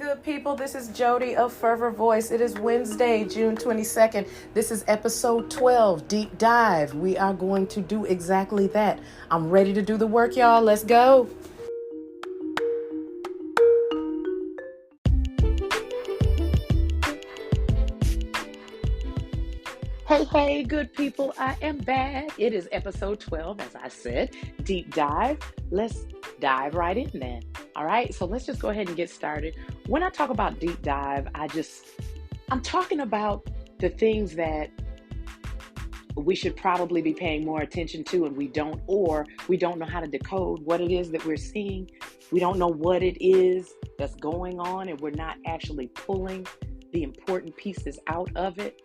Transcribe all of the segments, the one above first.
good people? This is Jody of Fervor Voice. It is Wednesday, June 22nd. This is episode 12, Deep Dive. We are going to do exactly that. I'm ready to do the work, y'all. Let's go. Hey, good people. I am back. It is episode 12, as I said, Deep Dive. Let's dive right in then. All right, so let's just go ahead and get started. When I talk about deep dive, I'm talking about the things that we should probably be paying more attention to and we don't know how to decode what it is that we're seeing. We don't know what it is that's going on and we're not actually pulling the important pieces out of it.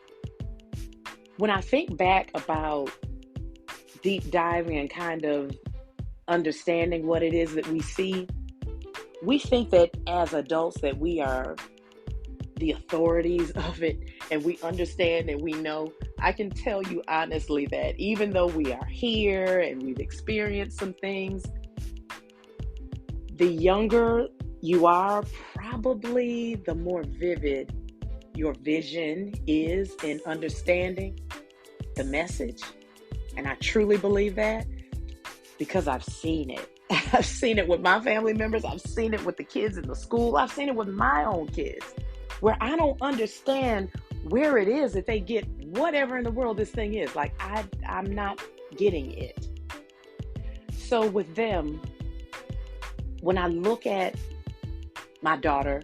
When I think back about deep diving and kind of understanding what it is that we see, we think that as adults that we are the authorities of it and we understand and we know. I can tell you honestly that even though we are here and we've experienced some things, the younger you are, probably the more vivid your vision is in understanding the message. And I truly believe that because I've seen it. I've seen it with my family members. I've seen it with the kids in the school. I've seen it with my own kids where I don't understand where it is that they get whatever in the world this thing is. Like I'm not getting it. So with them, when I look at my daughter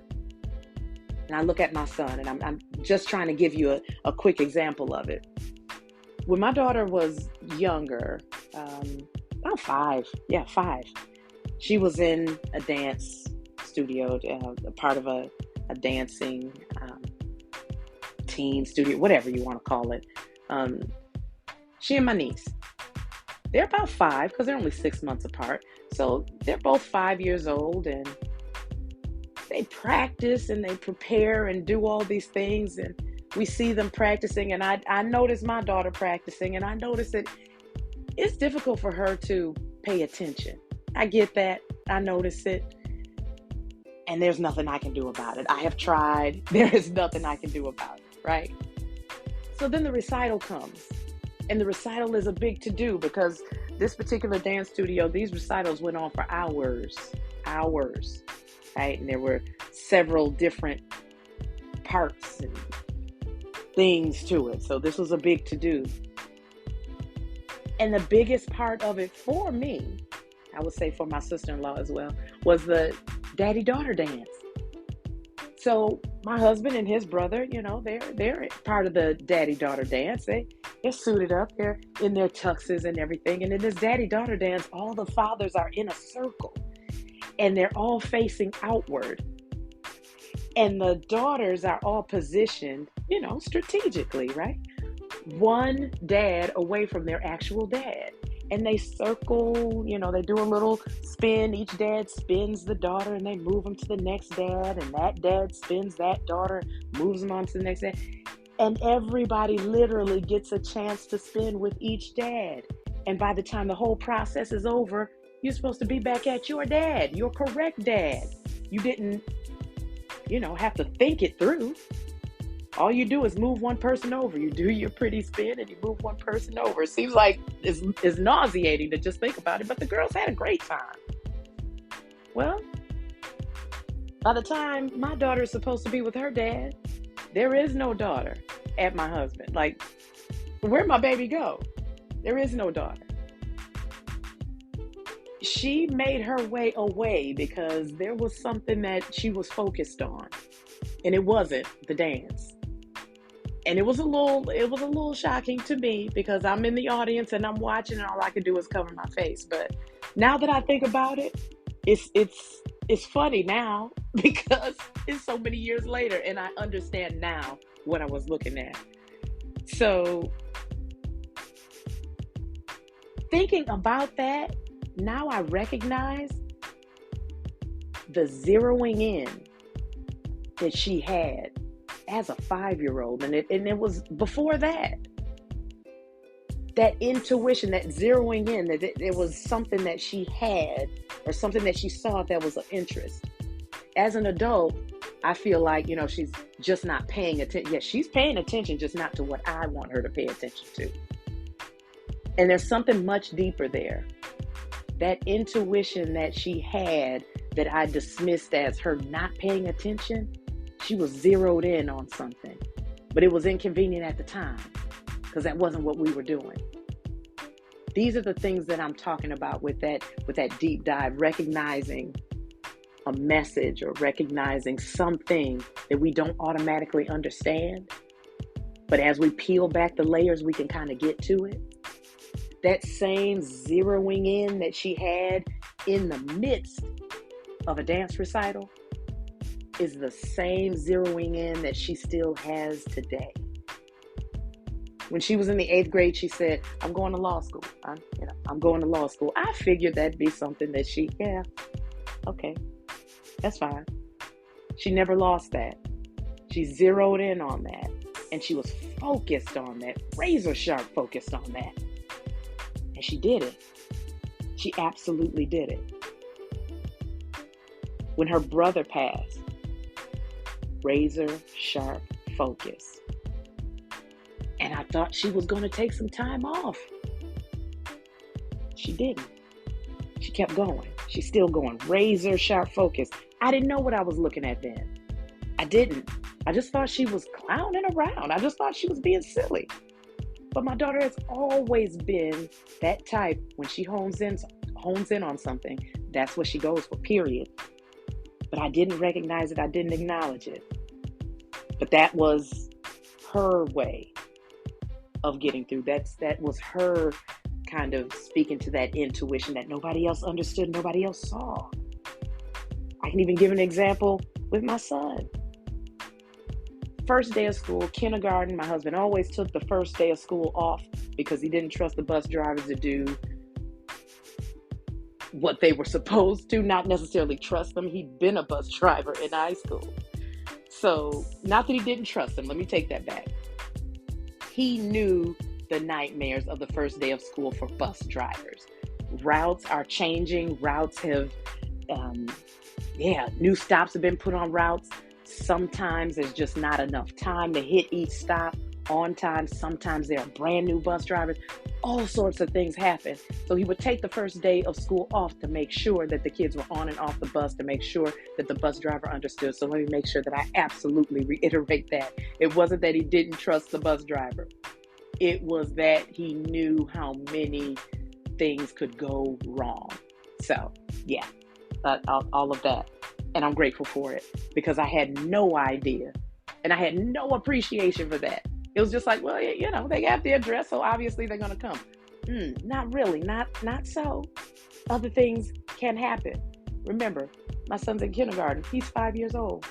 and I look at my son, and I'm just trying to give you a quick example of it. When my daughter was younger, about 5, she was in a dance studio, a part of a dancing teen studio, whatever you want to call it. She and my niece, they're about 5 because they're only 6 months apart. So they're both 5 years old and they practice and they prepare and do all these things. And we see them practicing. And I notice my daughter practicing and I notice that it's difficult for her to pay attention. I get that. I notice it. And there's nothing I can do about it. I have tried. There is nothing I can do about it, right? So then the recital comes. And the recital is a big to-do because this particular dance studio, these recitals went on for hours, right? And there were several different parts and things to it. So this was a big to-do. And the biggest part of it for me, I would say for my sister-in-law as well, was the daddy-daughter dance. So my husband and his brother, they're part of the daddy-daughter dance. They're suited up, they're in their tuxes and everything. And in this daddy-daughter dance, all the fathers are in a circle and they're all facing outward. And the daughters are all positioned, strategically, right? One dad away from their actual dad. And they circle, they do a little spin. Each dad spins the daughter and they move them to the next dad. And that dad spins that daughter, moves them on to the next dad. And everybody literally gets a chance to spin with each dad. And by the time the whole process is over, you're supposed to be back at your dad, your correct dad. You didn't, have to think it through. All you do is move one person over. You do your pretty spin and you move one person over. It seems like it's nauseating to just think about it, but the girls had a great time. Well, by the time my daughter is supposed to be with her dad, there is no daughter at my husband. Like, where'd my baby go? There is no daughter. She made her way away because there was something that she was focused on, and it wasn't the dance. And it was a little shocking to me because I'm in the audience and I'm watching and all I could do is cover my face. But now that I think about it, it's funny now because it's so many years later and I understand now what I was looking at. So thinking about that, now I recognize the zeroing in that she had as a 5-year-old. And it was before that intuition, that zeroing in, that it was something that she had or something that she saw that was of interest. As an adult, I feel like, she's just not paying attention. Yeah, she's paying attention, just not to what I want her to pay attention to. And there's something much deeper there. That intuition that she had that I dismissed as her not paying attention, she was zeroed in on something. But it was inconvenient at the time because that wasn't what we were doing. These are the things that I'm talking about with that deep dive, recognizing a message or recognizing something that we don't automatically understand. But as we peel back the layers, we can kind of get to it. That same zeroing in that she had in the midst of a dance recital is the same zeroing in that she still has today. When she was in the 8th grade, she said, I'm going to law school. I'm going to law school. I figured that'd be something that okay, that's fine. She never lost that. She zeroed in on that. And she was focused on that, razor sharp focused on that. And she did it. She absolutely did it. When her brother passed, razor sharp focus. And I thought she was going to take some time off. She didn't. She kept going. She's still going. Razor sharp focus. I didn't know what I was looking at then. I didn't. I just thought she was clowning around. I just thought she was being silly. But my daughter has always been that type. When she hones in on something, that's what she goes for, period. But I didn't recognize it. I didn't acknowledge it. But that was her way of getting through. That was her kind of speaking to that intuition that nobody else understood, nobody else saw. I can even give an example with my son. First day of school, kindergarten, my husband always took the first day of school off because he didn't trust the bus drivers to do what they were supposed to, not necessarily trust them. He'd been a bus driver in high school. So, not that he didn't trust them, let me take that back. He knew the nightmares of the first day of school for bus drivers. Routes are changing. Routes have, new stops have been put on routes. Sometimes there's just not enough time to hit each stop on time. Sometimes there are brand new bus drivers. All sorts of things happen. So he would take the first day of school off to make sure that the kids were on and off the bus, to make sure that the bus driver understood. So let me make sure that I absolutely reiterate that. It wasn't that he didn't trust the bus driver. It was that he knew how many things could go wrong. So, yeah, all of that. And I'm grateful for it because I had no idea and I had no appreciation for that. It was just like, well, they have the address, so obviously they're going to come. Not really, not so. Other things can happen. Remember, my son's in kindergarten. He's 5 years old.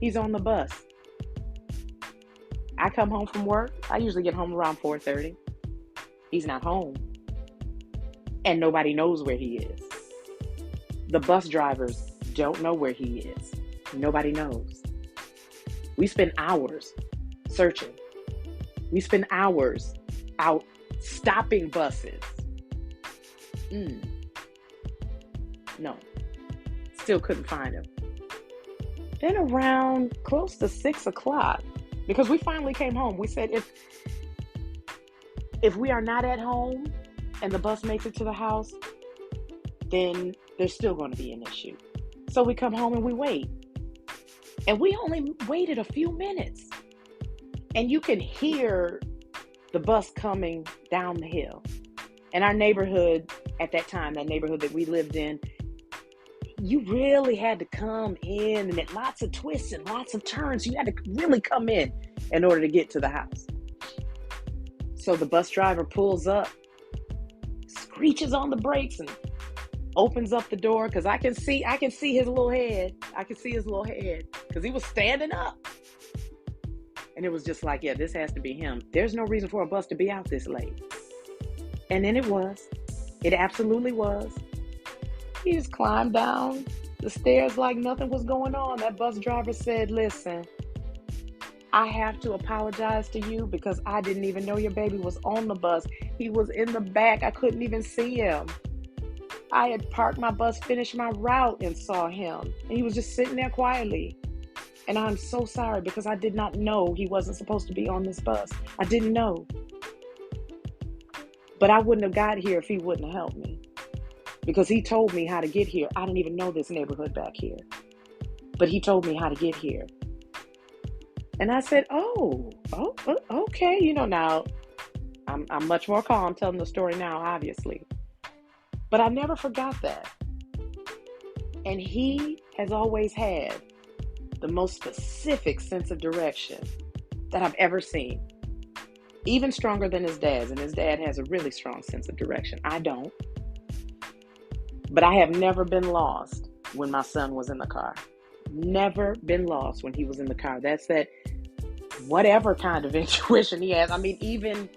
He's on the bus. I come home from work. I usually get home around 4:30. He's not home. And nobody knows where he is. The bus drivers don't know where he is. Nobody knows. We spend hours searching. We spend hours out stopping buses. No. Still couldn't find him. Then around close to 6 o'clock, because we finally came home, we said if we are not at home and the bus makes it to the house, then there's still going to be an issue. So we come home and we wait. And we only waited a few minutes. And you can hear the bus coming down the hill. And our neighborhood at that time, that neighborhood that we lived in, you really had to come in, and it lots of twists and lots of turns. You had to really come in order to get to the house. So the bus driver pulls up, screeches on the brakes, and opens up the door because I can see his little head. I can see his little head because he was standing up. And it was just like, yeah, this has to be him. There's no reason for a bus to be out this late. And then it was. It absolutely was. He just climbed down the stairs like nothing was going on. That bus driver said, listen, I have to apologize to you because I didn't even know your baby was on the bus. He was in the back. I couldn't even see him. I had parked my bus, finished my route, and saw him. And he was just sitting there quietly. And I'm so sorry because I did not know he wasn't supposed to be on this bus. I didn't know. But I wouldn't have got here if he wouldn't have helped me. Because he told me how to get here. I didn't even know this neighborhood back here. But he told me how to get here. And I said, okay. Now I'm much more calm telling the story now, obviously. But I never forgot that. And he has always had the most specific sense of direction that I've ever seen. Even stronger than his dad's. And his dad has a really strong sense of direction. I don't. But I have never been lost when my son was in the car. Never been lost when he was in the car. That's that whatever kind of intuition he has. I mean, even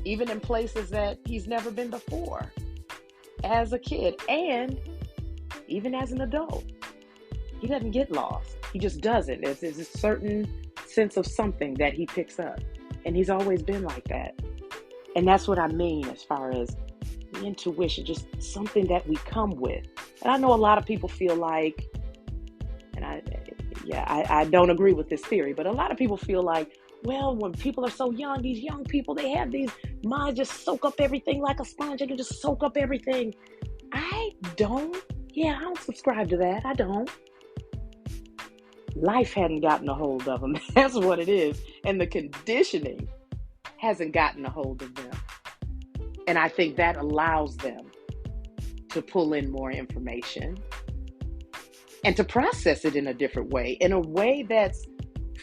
in places that he's never been before as a kid and even as an adult. He doesn't get lost. He just doesn't. There's a certain sense of something that he picks up. And he's always been like that. And that's what I mean as far as the intuition, just something that we come with. And I know a lot of people feel like, and I don't agree with this theory, but a lot of people feel like, well, when people are so young, these young people, they have these minds just soak up everything like a sponge. They can just soak up everything. I don't subscribe to that. I don't. Life hadn't gotten a hold of them. That's what it is. And the conditioning hasn't gotten a hold of them. And I think that allows them to pull in more information and to process it in a different way, in a way that's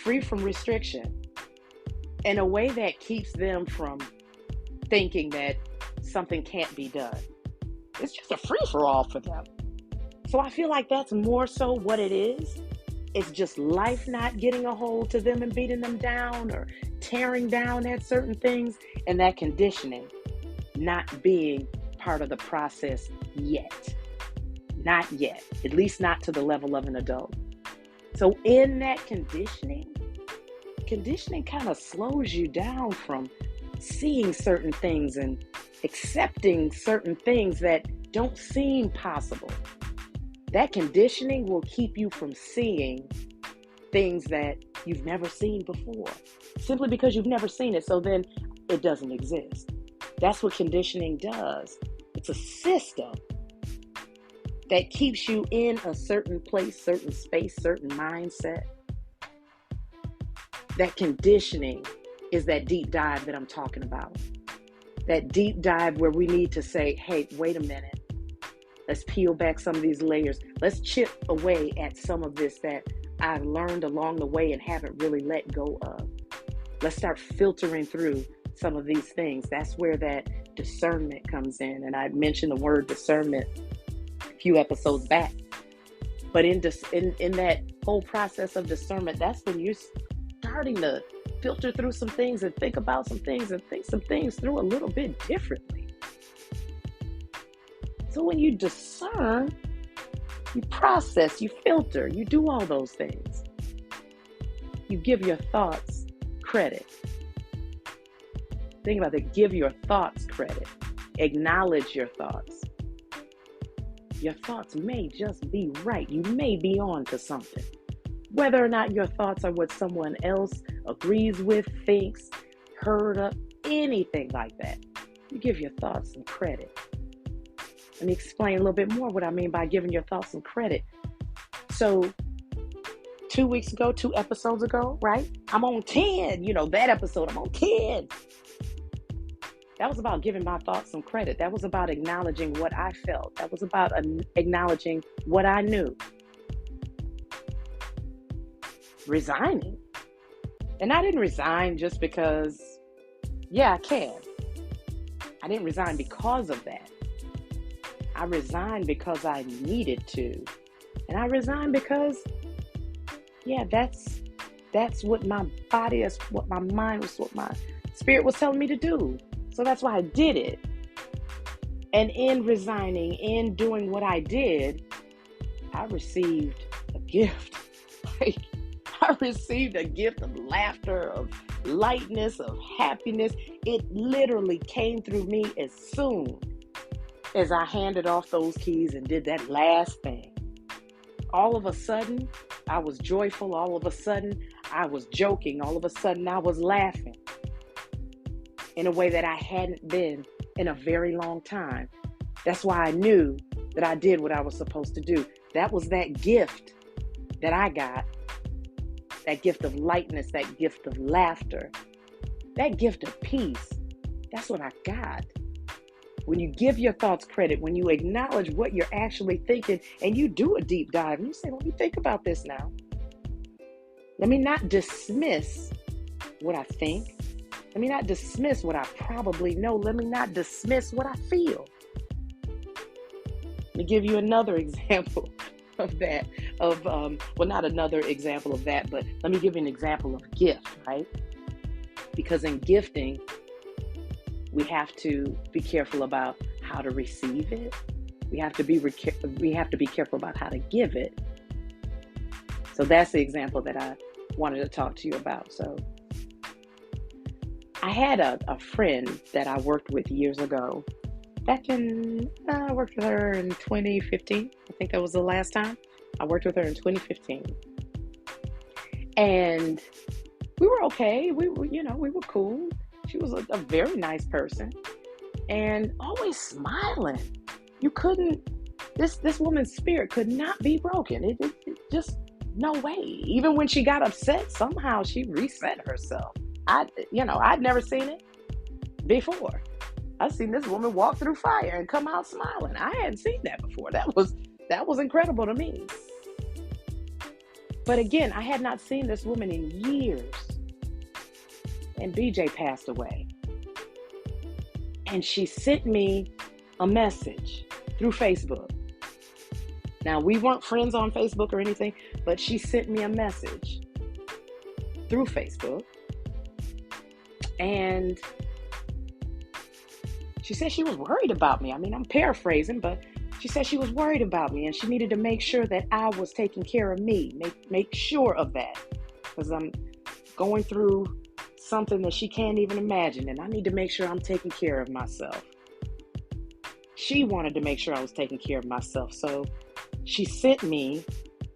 free from restriction, in a way that keeps them from thinking that something can't be done. It's just a free-for-all for them. So I feel like that's more so what it is. It's just life not getting a hold to them and beating them down or tearing down at certain things, and that conditioning not being part of the process yet. Not yet. At least not to the level of an adult. So in that conditioning kind of slows you down from seeing certain things and accepting certain things that don't seem possible. That conditioning will keep you from seeing things that you've never seen before, simply because you've never seen it. So then it doesn't exist. That's what conditioning does. It's a system that keeps you in a certain place, certain space, certain mindset. That conditioning is that deep dive that I'm talking about. That deep dive where we need to say, hey, wait a minute. Let's peel back some of these layers. Let's chip away at some of this that I've learned along the way and haven't really let go of. Let's start filtering through some of these things. That's where that discernment comes in. And I mentioned the word discernment a few episodes back. But in that whole process of discernment, that's when you're starting to filter through some things and think about some things and think some things through a little bit differently. So when you discern, you process, you filter, you do all those things. You give your thoughts credit. Think about it. Give your thoughts credit. Acknowledge your thoughts. Your thoughts may just be right. You may be on to something. Whether or not your thoughts are what someone else agrees with, thinks, heard of, anything like that. You give your thoughts some credit. Let me explain a little bit more what I mean by giving your thoughts some credit. So 2 episodes ago, right? I'm on 10. That episode, I'm on 10. That was about giving my thoughts some credit. That was about acknowledging what I felt. That was about acknowledging what I knew. Resigning. And I didn't resign just because, I can. I didn't resign because of that. I resigned because I needed to. And I resigned because, that's what my body, that's what my mind was, what my spirit was telling me to do. So that's why I did it. And in resigning, in doing what I did, I received a gift. I received a gift of laughter, of lightness, of happiness. It literally came through me as soon as I handed off those keys and did that last thing. All of a sudden, I was joyful. All of a sudden, I was joking. All of a sudden, I was laughing in a way that I hadn't been in a very long time. That's why I knew that I did what I was supposed to do. That was that gift that I got, that gift of lightness, that gift of laughter, that gift of peace. That's what I got. When you give your thoughts credit, when you acknowledge what you're actually thinking, and you do a deep dive, and you say, let me think about this now. Let me not dismiss what I think. Let me not dismiss what I probably know. Let me not dismiss what I feel. Let me give you another example of that. Not another example of that, but let me give you an example of gift, right? Because in gifting, we have to be careful about how to receive it. We have to be careful about how to give it. So that's the example that I wanted to talk to you about. So I had a friend that I worked with years ago. I worked with her in 2015. I think that was the last time. I worked with her in 2015. And we were okay. We were cool. She was a very nice person and always smiling. You couldn't, this woman's spirit could not be broken. It just, no way. Even when she got upset, somehow she reset herself. I'd never seen it before. I've seen this woman walk through fire and come out smiling. I hadn't seen that before. That was incredible to me. But again, I had not seen this woman in years. And BJ passed away. And she sent me a message through Facebook. Now, we weren't friends on Facebook or anything, but she sent me a message through Facebook. And she said she was worried about me. I mean, I'm paraphrasing, but she said she was worried about me and she needed to make sure that I was taking care of me. Make sure of that. Because I'm going through something that she can't even imagine, and I need to make sure I'm taking care of myself. She wanted to make sure I was taking care of myself, so she sent me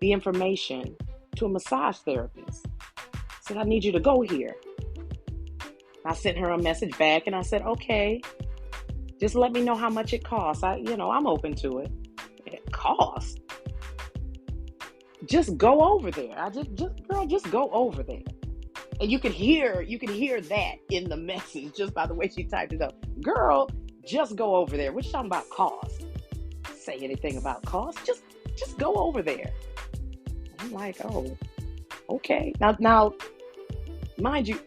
the information to a massage therapist. Said, I need you to go here. I sent her a message back and I said, okay, just let me know how much it costs. I'm open to it. It costs. Just go over there. Just go over there. And you can hear that in the message just by the way she typed it up. Girl, just go over there. We're talking about cost. Say anything about cost. Just go over there. I'm like, oh, okay. Now, mind you,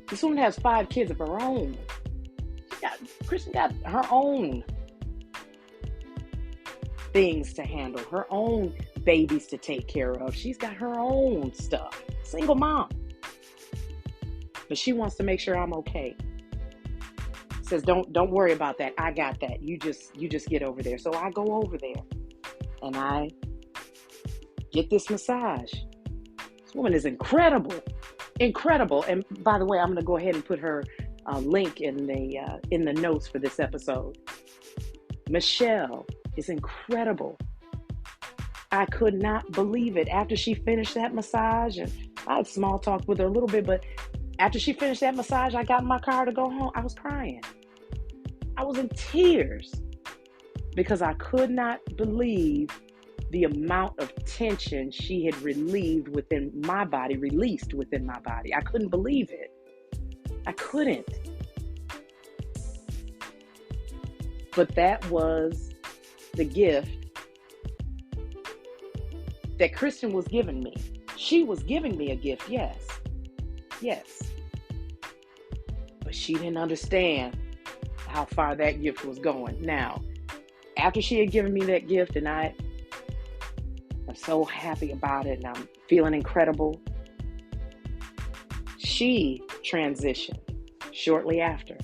this woman has 5 kids of her own. Kristen got her own things to handle, her own babies to take care of. She's got her own stuff. Single mom. But she wants to make sure I'm okay. Says, don't worry about that. I got that. You just get over there. So I go over there and I get this massage. This woman is incredible. Incredible. And by the way, I'm going to go ahead and put her link in the notes for this episode. Michelle is incredible. I could not believe it. After she finished that massage, and I had small talk with her a little bit, but after she finished that massage, I got in my car to go home. I was crying. I was in tears because I could not believe the amount of tension she had released within my body. I couldn't believe it. I couldn't. But that was the gift that Kristen was giving me. She was giving me a gift, yes. But she didn't understand how far that gift was going. Now, after she had given me that gift, and I'm so happy about it, and I'm feeling incredible, she transitioned shortly after.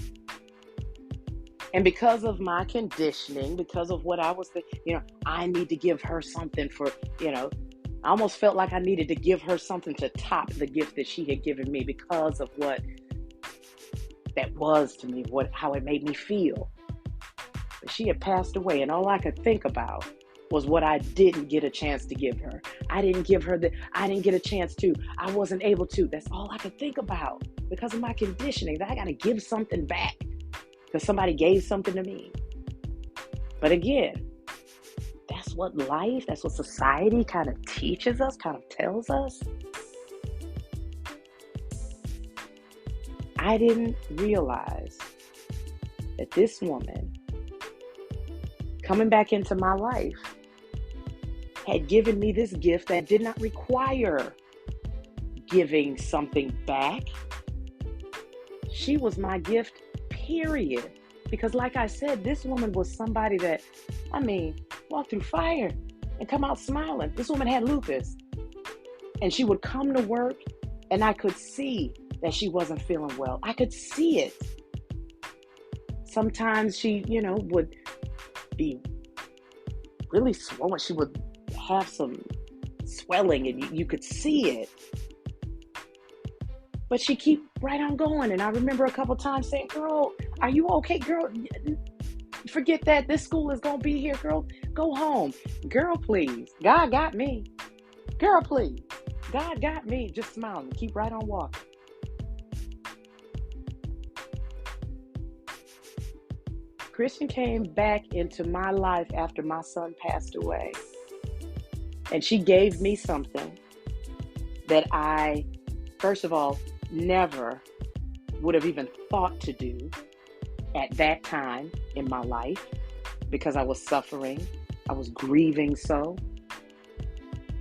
And because of my conditioning, because of what I was thinking, I need to give her something for, I almost felt like I needed to give her something to top the gift that she had given me because of what that was to me, how it made me feel. But she had passed away, and all I could think about was what I didn't get a chance to give her. I didn't get a chance to. I wasn't able to. That's all I could think about because of my conditioning. That I got to give something back because somebody gave something to me. But again, that's what life, that's what society kind of teaches us, kind of tells us. I didn't realize that this woman coming back into my life had given me this gift that did not require giving something back. She was my gift, period. Because like I said, this woman was somebody that, walked through fire and come out smiling. This woman had lupus. And she would come to work and I could see that she wasn't feeling well. I could see it. Sometimes she, would be really swollen. She would have some swelling and you could see it. But she keep right on going. And I remember a couple times saying, girl, are you okay, girl? Forget that. This school is going to be here, girl. Go home. Girl, please. God got me. Girl, please. God got me. Just smiling. Keep right on walking. Christian came back into my life after my son passed away. And she gave me something that I, first of all, never would have even thought to do at that time in my life because I was suffering. I was grieving so.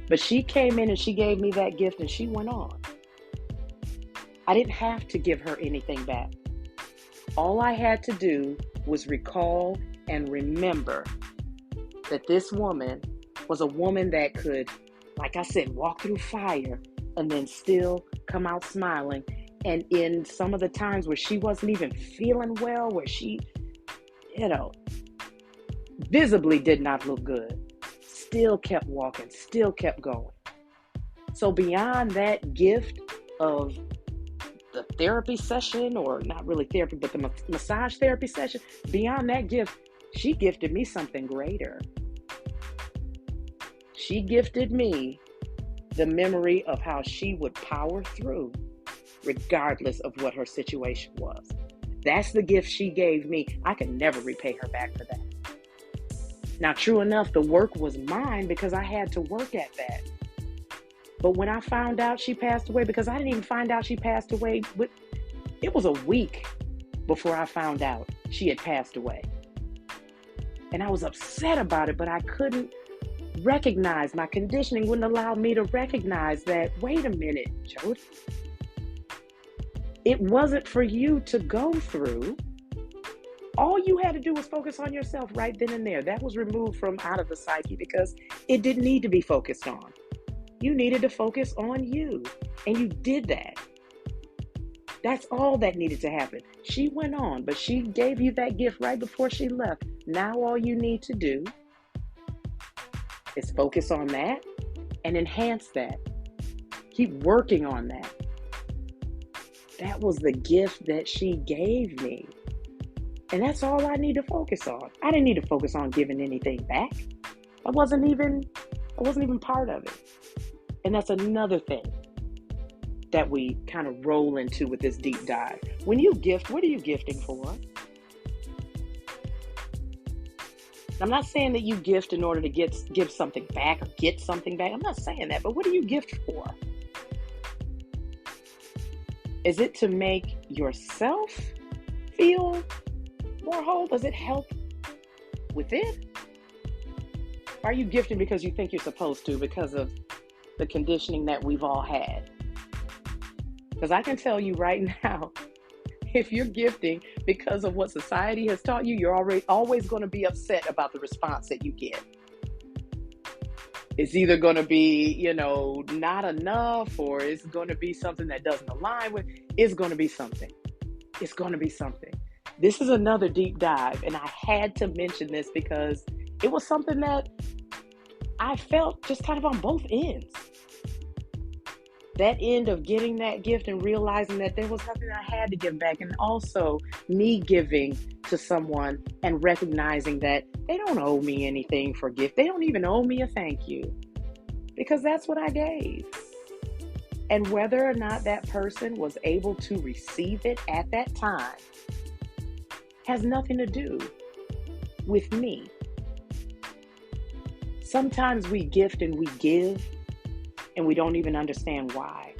But she came in and she gave me that gift and she went on. I didn't have to give her anything back. All I had to do was recall and remember that this woman was a woman that could, like I said, walk through fire and then still come out smiling. And in some of the times where she wasn't even feeling well, where she, visibly did not look good, still kept walking, still kept going. So beyond that gift of the therapy session, or not really therapy, but the massage therapy session, beyond that gift, she gifted me something greater. She gifted me the memory of how she would power through regardless of what her situation was. That's the gift she gave me. I can never repay her back for that. Now, true enough, the work was mine because I had to work at that. But when I found out she passed away, because I didn't even find out she passed away, it was a week before I found out she had passed away. And I was upset about it, but I couldn't recognize, my conditioning wouldn't allow me to recognize that, wait a minute, Jody. It wasn't for you to go through. All you had to do was focus on yourself right then and there. That was removed from out of the psyche because it didn't need to be focused on. You needed to focus on you, and you did that. That's all that needed to happen. She went on, but she gave you that gift right before she left. Now all you need to do is focus on that and enhance that. Keep working on that. That was the gift that she gave me. And that's all I need to focus on. I didn't need to focus on giving anything back. I wasn't even part of it. And that's another thing that we kind of roll into with this deep dive. When you gift, what are you gifting for? I'm not saying that you gift in order to give something back or get something back. I'm not saying that, but what do you gift for? Is it to make yourself feel more whole? Does it help with it? Are you gifting because you think you're supposed to, because of the conditioning that we've all had? Because I can tell you right now, if you're gifting because of what society has taught you, you're always going to be upset about the response that you get. It's either going to be, not enough, or it's going to be something that doesn't align with. It's going to be something. It's going to be something. This is another deep dive, and I had to mention this because it was something that I felt just kind of on both ends. That end of getting that gift and realizing that there was nothing I had to give back, and also me giving to someone and recognizing that they don't owe me anything for gift. They don't even owe me a thank you, because that's what I gave. And whether or not that person was able to receive it at that time has nothing to do with me. Sometimes we gift and we give and we don't even understand why.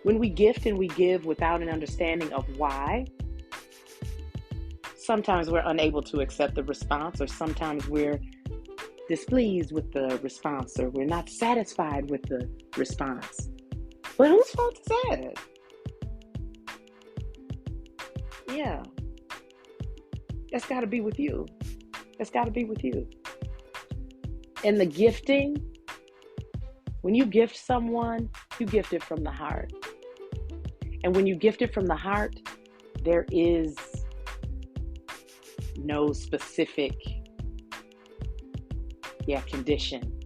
When we gift and we give without an understanding of why, sometimes we're unable to accept the response, or sometimes we're displeased with the response, or we're not satisfied with the response. But whose fault is that? Yeah. That's got to be with you. That's got to be with you. And the gifting, when you gift someone, you gift it from the heart. And when you gift it from the heart, there is no specific condition.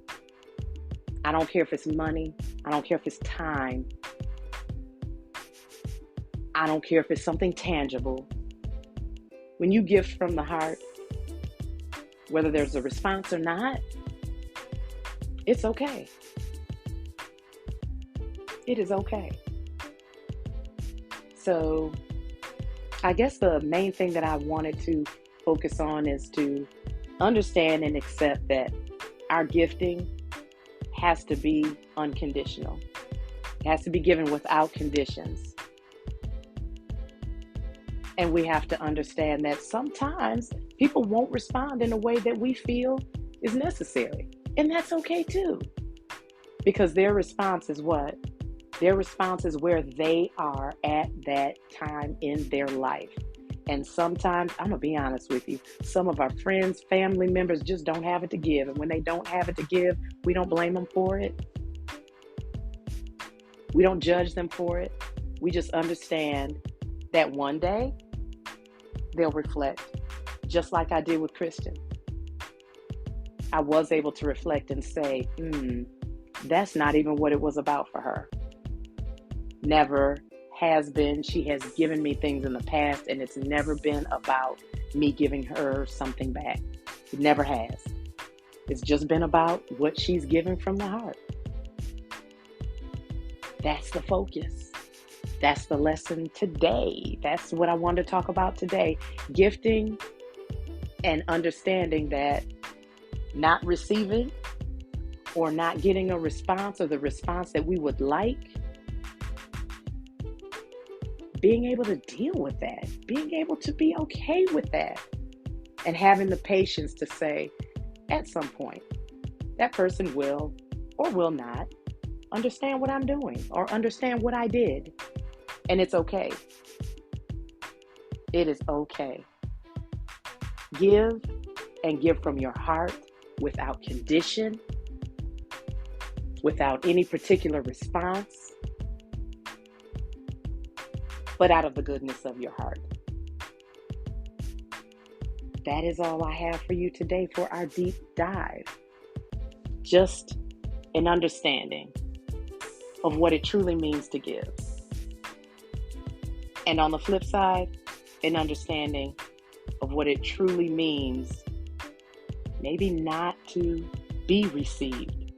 I don't care if it's money. I don't care if it's time. I don't care if it's something tangible. When you gift from the heart, whether there's a response or not, it's okay. It is okay. So I guess the main thing that I wanted to focus on is to understand and accept that our gifting has to be unconditional. It has to be given without conditions. And we have to understand that sometimes people won't respond in a way that we feel is necessary. And that's okay too. Because their response is what? Their response is where they are at that time in their life. And sometimes, I'm going to be honest with you, some of our friends, family members just don't have it to give. And when they don't have it to give, we don't blame them for it. We don't judge them for it. We just understand that one day they'll reflect, just like I did with Kristen. I was able to reflect and say, that's not even what it was about for her. Never has been. She has given me things in the past, and it's never been about me giving her something back. It never has. It's just been about what she's given from the heart. That's the focus. That's the lesson today. That's what I wanted to talk about today. Gifting and understanding that not receiving or not getting a response, or the response that we would like, being able to deal with that, being able to be okay with that, and having the patience to say, at some point, that person will or will not understand what I'm doing or understand what I did. And it's okay. It is okay. Give, and give from your heart without condition, without any particular response, but out of the goodness of your heart. That is all I have for you today for our deep dive. Just an understanding of what it truly means to give. And on the flip side, an understanding of what it truly means maybe not to be received,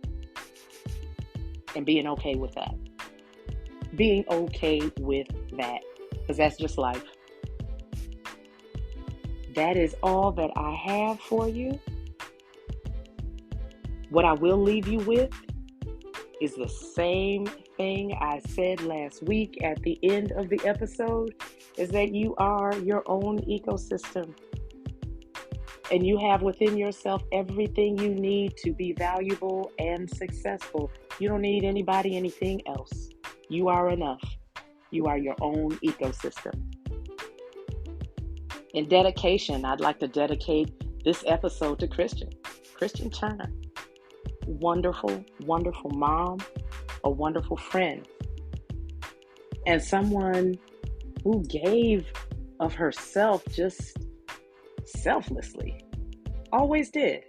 and being okay with that. Being okay with that, because that's just life. That is all that I have for you. What I will leave you with is the same thing I said last week at the end of the episode, is that you are your own ecosystem. And you have within yourself everything you need to be valuable and successful. You don't need anybody, anything else. You are enough. You are your own ecosystem. In dedication, I'd like to dedicate this episode to Christian Turner. Wonderful, wonderful mom, a wonderful friend, and someone who gave of herself just selflessly. Always did.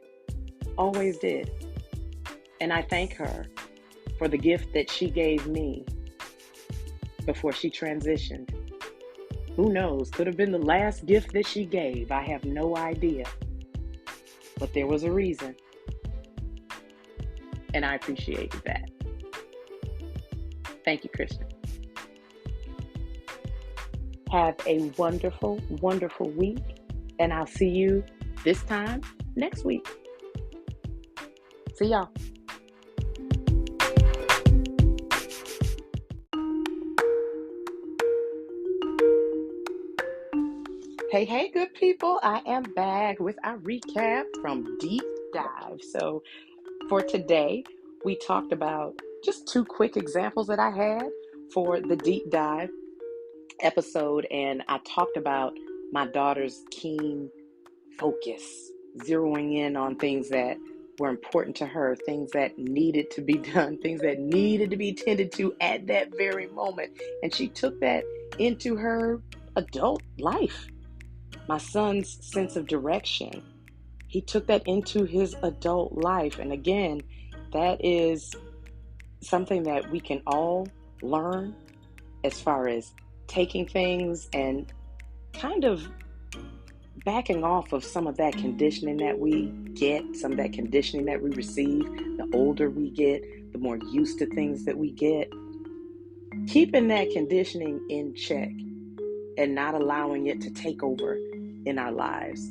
Always did. And I thank her for the gift that she gave me before she transitioned. Who knows? Could have been the last gift that she gave. I have no idea. But there was a reason. And I appreciated that. Thank you, Kristen. Have a wonderful, wonderful week. And I'll see you this time next week. See y'all. Hey, good people. I am back with our recap from Deep Dive. So for today, we talked about just 2 quick examples that I had for the Deep Dive episode. And I talked about my daughter's keen focus, zeroing in on things that were important to her, things that needed to be done, things that needed to be tended to at that very moment. And she took that into her adult life. My son's sense of direction, he took that into his adult life. And again, that is something that we can all learn as far as taking things and kind of backing off of some of that conditioning that we get, some of that conditioning that we receive. The older we get, the more used to things that we get. Keeping that conditioning in check and not allowing it to take over in our lives.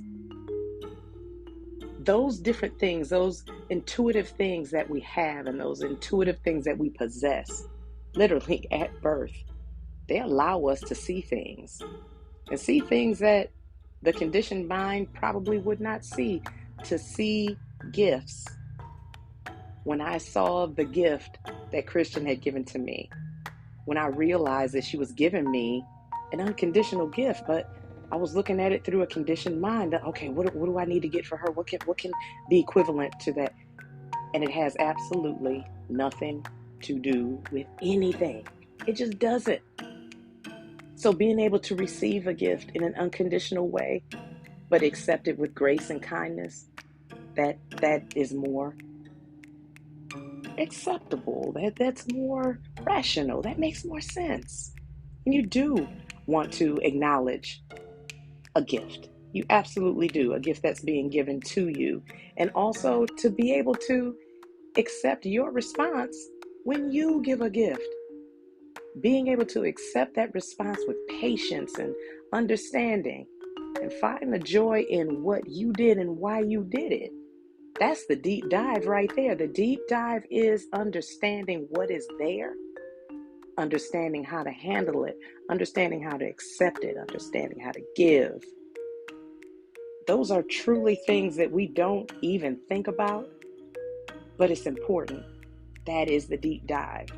Those different things, those intuitive things that we have and those intuitive things that we possess, literally at birth, they allow us to see things and see things that the conditioned mind probably would not see. To see gifts. When I saw the gift that Christian had given to me, when I realized that she was giving me an unconditional gift, but I was looking at it through a conditioned mind. That, okay, what do I need to get for her? What can be equivalent to that? And it has absolutely nothing to do with anything. It just doesn't. So being able to receive a gift in an unconditional way, but accept it with grace and kindness, that is more acceptable. That's more rational. That makes more sense. And you do want to acknowledge a gift. You absolutely do. A gift that's being given to you. And also to be able to accept your response when you give a gift. Being able to accept that response with patience and understanding and find the joy in what you did and why you did it. That's the deep dive right there. The deep dive is understanding what is there, understanding how to handle it, understanding how to accept it, understanding how to give. Those are truly things that we don't even think about, but it's important. That is the deep dive.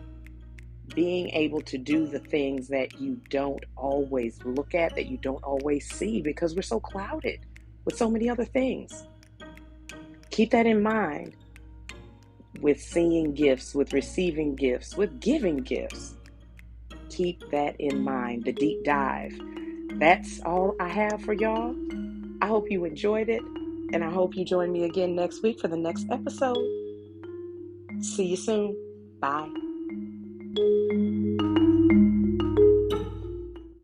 Being able to do the things that you don't always look at, that you don't always see, because we're so clouded with so many other things. Keep that in mind with seeing gifts, with receiving gifts, with giving gifts. Keep that in mind, the deep dive. That's all I have for y'all. I hope you enjoyed it, and I hope you join me again next week for the next episode. See you soon. Bye.